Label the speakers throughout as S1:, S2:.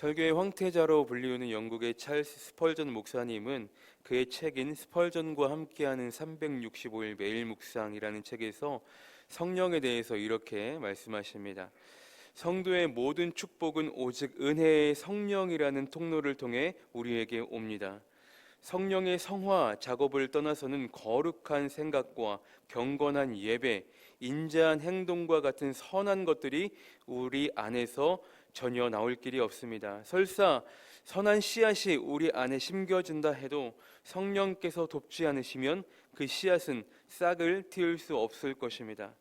S1: 설교의 황태자로 불리우는 영국의 찰스 스펄전 목사님은 그의 책인 스펄전과 함께하는 365일 매일 묵상이라는 책에서 성령에 대해서 이렇게 말씀하십니다. 성도의 모든 축복은 오직 은혜의 성령이라는 통로를 통해 우리에게 옵니다. 성령의 성화 작업을 떠나서는 거룩한 생각과 경건한 예배, 인자한 행동과 같은 선한 것들이 우리 안에서 전혀 나올 길이 없습니다. 설사 선한 씨앗이 우리 안에 심겨진다 해도 성령께서 돕지 않으시면 그 씨앗은 싹을 틔울 수 없을 것입니다.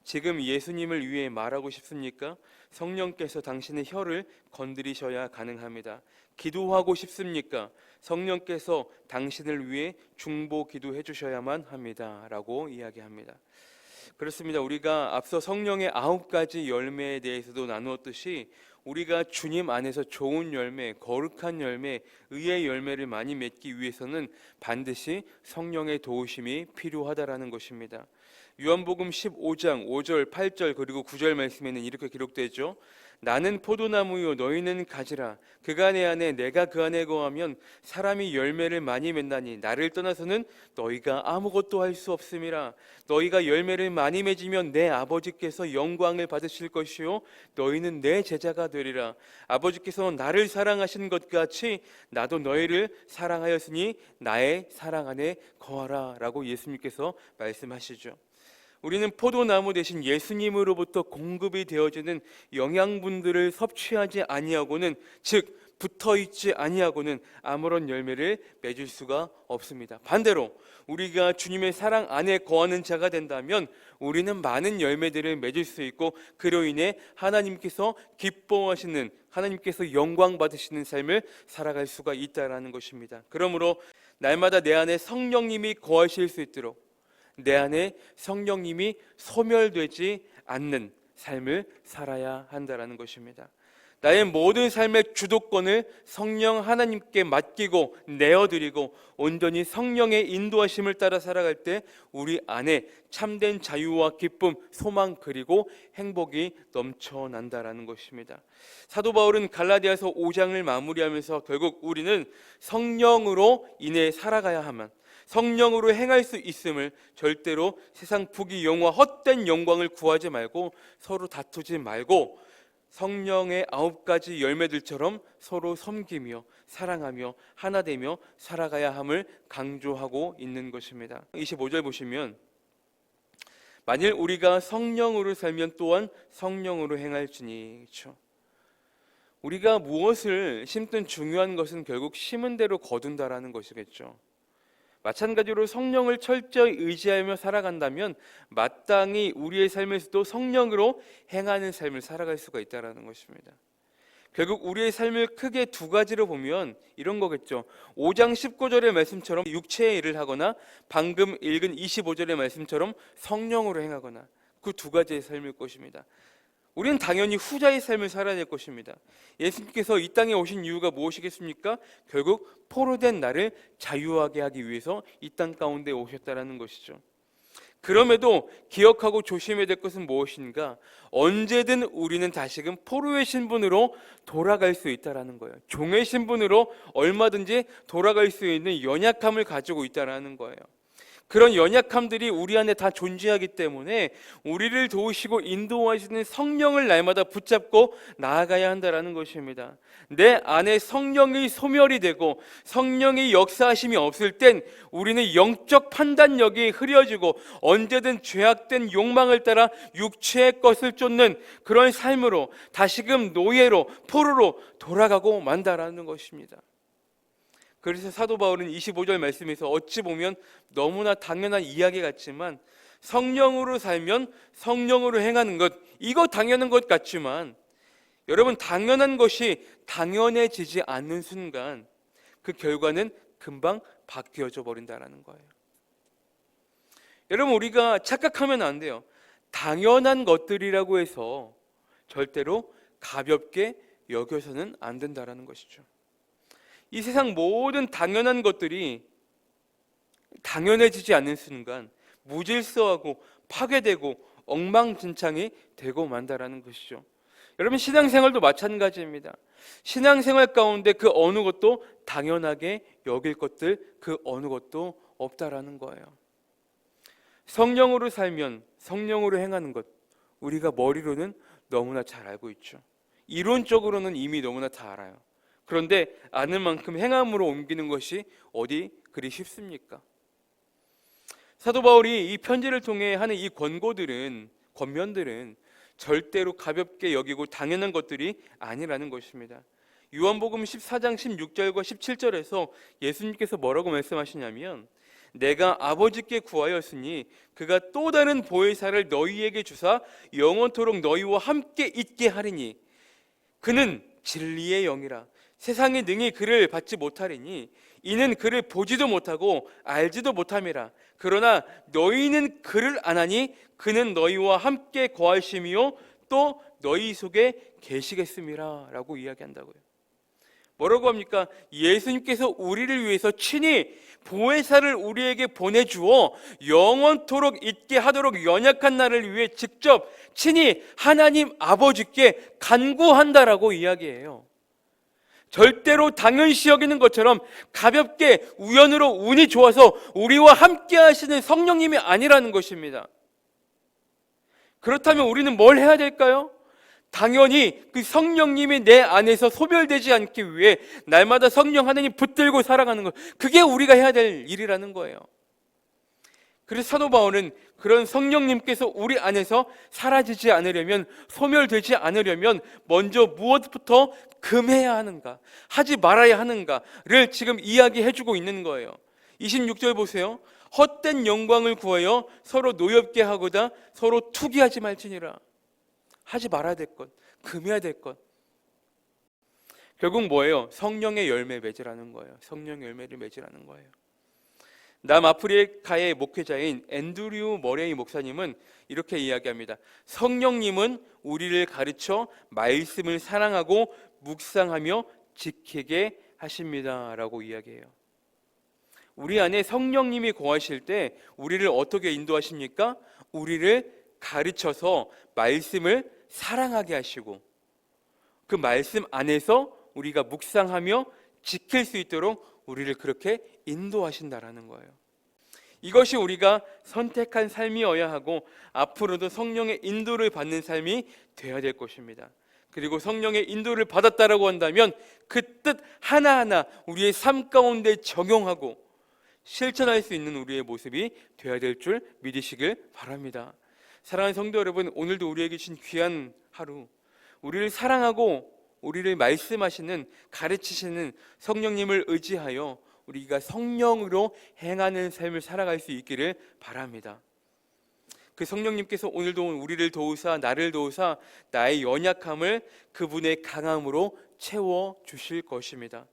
S1: 지금 예수님을 위해 말하고 싶습니까? 성령께서 당신의 혀를 건드리셔야 가능합니다. 기도하고 싶습니까? 성령께서 당신을 위해 중보 기도해 주셔야만 합니다. 라고 이야기합니다. 그렇습니다. 우리가 앞서 성령의 9가지 열매에 대해서도 나누었듯이 우리가 주님 안에서 좋은 열매, 거룩한 열매, 의의 열매를 많이 맺기 위해서는 반드시 성령의 도우심이 필요하다라는 것입니다. 요한복음 15장 5절, 8절 그리고 9절 말씀에는 이렇게 기록되죠. 나는 포도나무요 너희는 가지라. 그가 내 안에 내가 그 안에 거하면 사람이 열매를 많이 맺나니 나를 떠나서는 너희가 아무것도 할 수 없음이라. 너희가 열매를 많이 맺으면 내 아버지께서 영광을 받으실 것이요 너희는 내 제자가 되리라. 아버지께서 나를 사랑하신 것 같이 나도 너희를 사랑하였으니 나의 사랑 안에 거하라 라고 예수님께서 말씀하시죠. 우리는 포도나무 대신 예수님으로부터 공급이 되어지는 영양분들을 섭취하지 아니하고는, 즉 붙어있지 아니하고는 아무런 열매를 맺을 수가 없습니다. 반대로 우리가 주님의 사랑 안에 거하는 자가 된다면 우리는 많은 열매들을 맺을 수 있고 그로 인해 하나님께서 기뻐하시는, 하나님께서 영광 받으시는 삶을 살아갈 수가 있다라는 것입니다. 그러므로 날마다 내 안에 성령님이 거하실 수 있도록 내 안에 성령님이 소멸되지 않는 삶을 살아야 한다는 것입니다. 나의 모든 삶의 주도권을 성령 하나님께 맡기고 내어드리고 온전히 성령의 인도하심을 따라 살아갈 때 우리 안에 참된 자유와 기쁨, 소망 그리고 행복이 넘쳐난다라는 것입니다. 사도 바울은 갈라디아서 5장을 마무리하면서 결국 우리는 성령으로 인해 살아가야 하면, 성령으로 행할 수 있음을 절대로 세상 부귀 영화 헛된 영광을 구하지 말고 서로 다투지 말고 성령의 9가지 열매들처럼 서로 섬기며 사랑하며 하나 되며 살아가야 함을 강조하고 있는 것입니다. 25절 보시면 만일 우리가 성령으로 살면 또한 성령으로 행할지니. 그렇죠? 우리가 무엇을 심든 중요한 것은 결국 심은 대로 거둔다라는 것이겠죠. 마찬가지로 성령을 철저히 의지하며 살아간다면 마땅히 우리의 삶에서도 성령으로 행하는 삶을 살아갈 수가 있다는 것입니다. 결국 우리의 삶을 크게 2가지로 보면 이런 거겠죠. 5장 19절의 말씀처럼 육체의 일을 하거나 방금 읽은 25절의 말씀처럼 성령으로 행하거나 그 2가지의 삶일 것입니다. 우리는 당연히 후자의 삶을 살아야 될 것입니다. 예수님께서 이 땅에 오신 이유가 무엇이겠습니까? 결국 포로된 나를 자유하게 하기 위해서 이 땅 가운데 오셨다라는 것이죠. 그럼에도 기억하고 조심해야 될 것은 무엇인가? 언제든 우리는 다시금 포로의 신분으로 돌아갈 수 있다라는 거예요. 종의 신분으로 얼마든지 돌아갈 수 있는 연약함을 가지고 있다라는 거예요. 그런 연약함들이 우리 안에 다 존재하기 때문에 우리를 도우시고 인도하시는 성령을 날마다 붙잡고 나아가야 한다는 것입니다. 내 안에 성령이 소멸이 되고 성령의 역사하심이 없을 땐 우리는 영적 판단력이 흐려지고 언제든 죄악된 욕망을 따라 육체의 것을 쫓는 그런 삶으로 다시금 노예로 포로로 돌아가고 만다라는 것입니다. 그래서 사도 바울은 25절 말씀에서 어찌 보면 너무나 당연한 이야기 같지만 성령으로 살면 성령으로 행하는 것, 이거 당연한 것 같지만 여러분, 당연한 것이 당연해지지 않는 순간 그 결과는 금방 바뀌어져 버린다는 거예요. 여러분, 우리가 착각하면 안 돼요. 당연한 것들이라고 해서 절대로 가볍게 여겨서는 안 된다는 것이죠. 이 세상 모든 당연한 것들이 당연해지지 않는 순간 무질서하고 파괴되고 엉망진창이 되고 만다라는 것이죠. 여러분, 신앙생활도 마찬가지입니다. 신앙생활 가운데 그 어느 것도 당연하게 여길 것들, 그 어느 것도 없다라는 거예요. 성령으로 살면 성령으로 행하는 것, 우리가 머리로는 너무나 잘 알고 있죠. 이론적으로는 이미 너무나 다 알아요. 그런데 아는 만큼 행함으로 옮기는 것이 어디 그리 쉽습니까? 사도 바울이 이 편지를 통해 하는 이 권면들은 절대로 가볍게 여기고 당연한 것들이 아니라는 것입니다. 요한복음 14장 16절과 17절에서 예수님께서 뭐라고 말씀하시냐면, 내가 아버지께 구하였으니 그가 또 다른 보혜사를 너희에게 주사 영원토록 너희와 함께 있게 하리니 그는 진리의 영이라. 세상이 능히 그를 받지 못하리니 이는 그를 보지도 못하고 알지도 못함이라. 그러나 너희는 그를 아나니 그는 너희와 함께 거하심이요 또 너희 속에 계시겠음이라 라고 이야기한다고요. 뭐라고 합니까? 예수님께서 우리를 위해서 친히 보혜사를 우리에게 보내주어 영원토록 있게 하도록 연약한 나를 위해 직접 친히 하나님 아버지께 간구한다라고 이야기해요. 절대로 당연시 여기는 것처럼 가볍게 우연으로 운이 좋아서 우리와 함께 하시는 성령님이 아니라는 것입니다. 그렇다면 우리는 뭘 해야 될까요? 당연히 그 성령님이 내 안에서 소멸되지 않기 위해 날마다 성령 하나님 붙들고 살아가는 것, 그게 우리가 해야 될 일이라는 거예요. 그래서 사도 바울은 그런 성령님께서 우리 안에서 사라지지 않으려면, 소멸되지 않으려면 먼저 무엇부터 금해야 하는가, 하지 말아야 하는가를 지금 이야기해주고 있는 거예요. 26절 보세요. 헛된 영광을 구하여 서로 노엽게 하고자 서로 투기하지 말지니라. 하지 말아야 될 것, 금해야 될 것, 결국 뭐예요? 성령의 열매 맺으라는 거예요. 성령의 열매를 맺으라는 거예요. 남아프리카의 목회자인 앤드류 머레이 목사님은 이렇게 이야기합니다. 성령님은 우리를 가르쳐 말씀을 사랑하고 묵상하며 지키게 하십니다 라고 이야기해요. 우리 안에 성령님이 거하실 때 우리를 어떻게 인도하십니까? 우리를 가르쳐서 말씀을 사랑하게 하시고 그 말씀 안에서 우리가 묵상하며 지킬 수 있도록 우리를 그렇게 인도하신다라는 거예요. 이것이 우리가 선택한 삶이어야 하고 앞으로도 성령의 인도를 받는 삶이 되어야 될 것입니다. 그리고 성령의 인도를 받았다라고 한다면 그 뜻 하나하나 우리의 삶 가운데 적용하고 실천할 수 있는 우리의 모습이 되어야 될 줄 믿으시길 바랍니다. 사랑하는 성도 여러분, 오늘도 우리에게 주신 귀한 하루, 우리를 사랑하고 우리를 말씀하시는, 가르치시는 성령님을 의지하여 우리가 성령으로 행하는 삶을 살아갈 수 있기를 바랍니다. 그 성령님께서 오늘도 우리를 도우사, 나를 도우사 나의 연약함을 그분의 강함으로 채워주실 것입니다.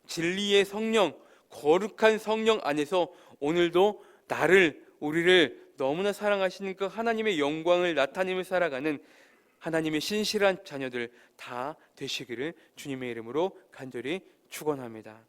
S1: 진리의 성령, 거룩한 성령 안에서 오늘도 나를, 우리를 너무나 사랑하시는 그 하나님의 영광을 나타내며 살아가는 하나님의 신실한 자녀들 다 되시기를 주님의 이름으로 간절히 축원합니다.